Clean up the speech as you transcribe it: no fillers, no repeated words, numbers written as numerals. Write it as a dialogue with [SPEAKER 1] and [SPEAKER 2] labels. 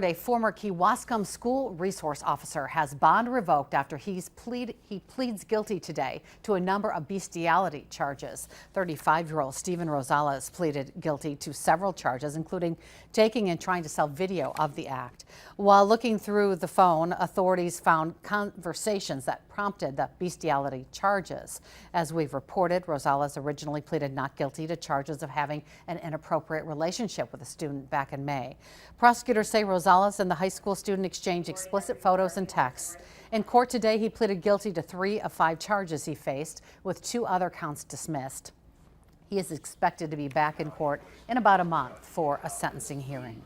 [SPEAKER 1] A former Kewaskum school resource officer has bond revoked after he pleads guilty today to a number of bestiality charges. 35-year-old Steven Rosales pleaded guilty to several charges, including taking and trying to sell video of the act. While looking through the phone, authorities found conversations that prompted the bestiality charges. As we've reported, Rosales originally pleaded not guilty to charges of having an inappropriate relationship with a student back in May. Prosecutors say Rosales and the high school student exchanged explicit photos and texts. In court today, he pleaded guilty to 3 of 5 charges he faced, with 2 other counts dismissed. He is expected to be back in court in about a month for a sentencing hearing.